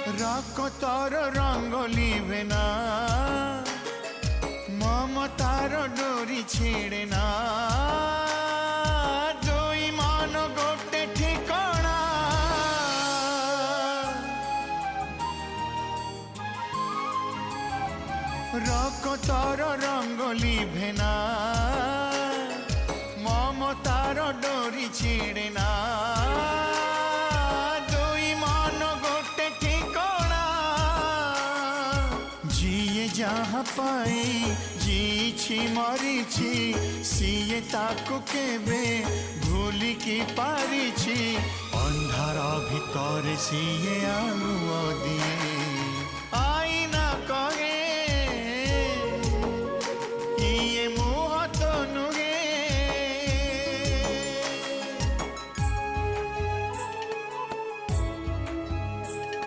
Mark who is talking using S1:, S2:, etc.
S1: रकतर रंग लिभे ना ममतार डोरी छिड़े ना दुई मन गोटे ठिकाना रकतर रंग लिभे ना ममतार डोरी छिड़े ना दुई मन गोटे ठिकाना जिए जहाँ पाई जीछि मरीछि सीए ताकु केबे भूलिकी पारिछि अंधार भितर सीए आलु